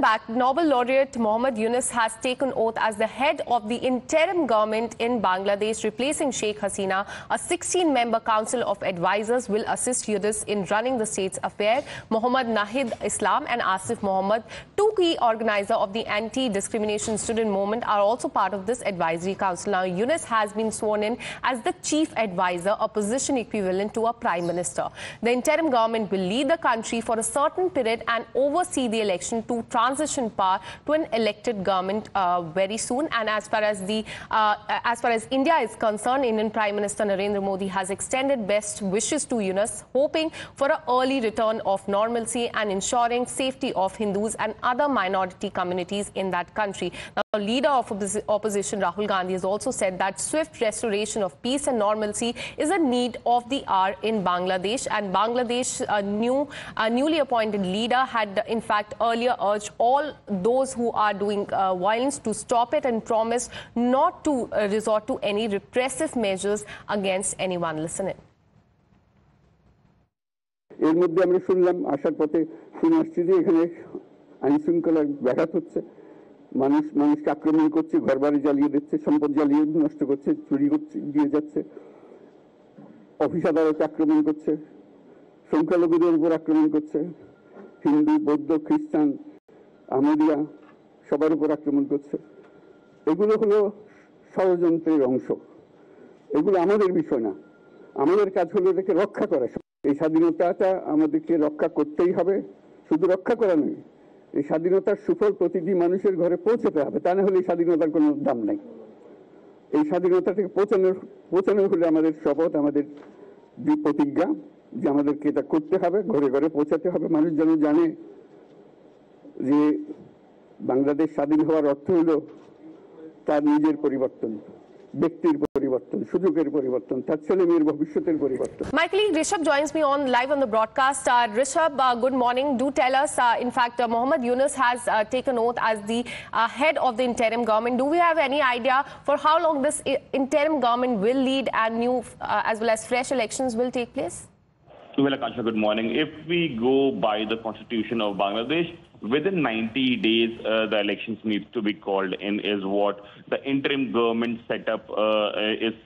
back. Nobel laureate Muhammad Yunus has taken oath as the head of the interim government in Bangladesh, replacing Sheikh Hasina. A 16-member council of advisors will assist Yunus in running the state's affairs. Muhammad Nahid Islam and Asif Muhammad, two key organizers of the anti-discrimination student movement, are also part of this advisory council. Now, Yunus has been sworn in as the chief advisor, a position equivalent to a prime minister. The interim government will lead the country for a certain period and oversee the election to transition power to an elected government very soon. And as far as India is concerned, Indian Prime Minister Narendra Modi has extended best wishes to Yunus, hoping for an early return of normalcy and ensuring safety of Hindus and other minority communities in that country. Now, leader of opposition Rahul Gandhi has also said that swift restoration of peace and normalcy is a need of the hour in Bangladesh. And Bangladesh newly appointed leader had in fact earlier urged all those who are doing violence to stop it and promised not to resort to any repressive measures against anyone. Listen in. এর মধ্যে আমরা শুনলাম আসার পথে শুনে আসছি যে এখানে আইন শৃঙ্খলার ব্যাঘাত হচ্ছে, মানুষকে আক্রমণ করছে, ঘরবাড়ি জ্বালিয়ে দিচ্ছে, সম্পদ জ্বালিয়ে নষ্ট করছে, চুরি করছে, দিয়ে যাচ্ছে, অফিস আদালতে আক্রমণ করছে, সংখ্যালঘুদের উপর আক্রমণ করছে, হিন্দু, বৌদ্ধ, খ্রিস্টান, আহমদিয়া সবার উপর আক্রমণ করছে। এগুলো হলো ষড়যন্ত্রের অংশ। এগুলো আমাদের বিষয় না, আমাদের কাজ হলো এটাকে রক্ষা করা। এই স্বাধীনতাটা আমাদেরকে রক্ষা করতেই হবে, শুধু রক্ষা করা নয়, এই স্বাধীনতার সুফল প্রতিটি মানুষের ঘরে পৌঁছাতে হবে, তা না হলে এই স্বাধীনতার কোনো দাম নাই। এই স্বাধীনতাটাকে পৌঁছানো হলে আমাদের শপথ, আমাদের প্রতিজ্ঞা যে আমাদেরকে এটা করতে হবে, ঘরে ঘরে পৌঁছাতে হবে। মানুষ যেন জানে যে বাংলাদেশ স্বাধীন হওয়ার অর্থ হলো তার নিজের পরিবর্তন, ব্যক্তির পরিবর্তন, সুযোগের পরিবর্তন, তার ছেলে মেয়ের ভবিষ্যতের পরিবর্তন। My colleague Rishabh joins me live on the broadcast. Rishabh, good morning. Do tell us, in fact, Muhammad Yunus has taken oath as the head of the interim government. Do we have any idea for how long this interim government will lead and new as well as fresh elections will take place? Well, Akansha, good morning. If we go by the constitution of Bangladesh, within 90 days, the elections need to be called in, is what the interim government setup is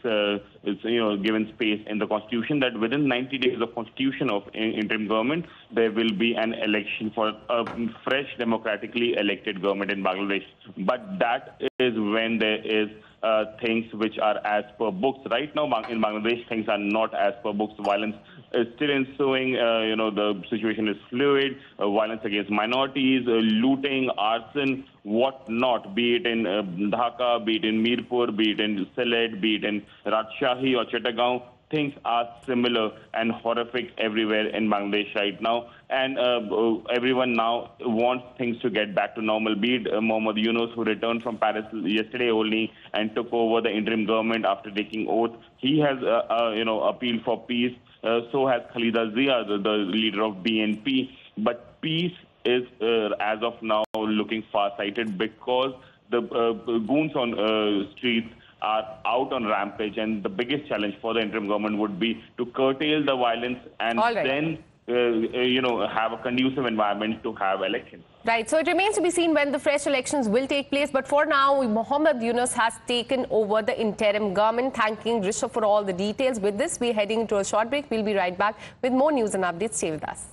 given space in the constitution, that within 90 days of constitution of interim government, there will be an election for a fresh democratically elected government in Bangladesh. But that is when there is things which are as per books. Right now in Bangladesh, things are not as per books. Violence is still ensuing. The situation is fluid. Violence against minorities, looting, arson, what not, be it in Dhaka, be it in Mirpur, be it in Sylhet, be it in Rajshahi or Chittagong. Things are similar and horrific everywhere in Bangladesh right now. And everyone now wants things to get back to normal. Be it Muhammad Yunus, who returned from Paris yesterday only and took over the interim government after taking oath. He has, appealed for peace. So has Khalida Zia, the leader of BNP. But peace is, as of now, looking far-sighted because the goons on streets are out on rampage, and the biggest challenge for the interim government would be to curtail the violence and then have a conducive environment to have elections. Right. So it remains to be seen when the fresh elections will take place. But for now, Muhammad Yunus has taken over the interim government. Thanking Rishabh for all the details. With this, we're heading to a short break. We'll be right back with more news and updates. Stay with us.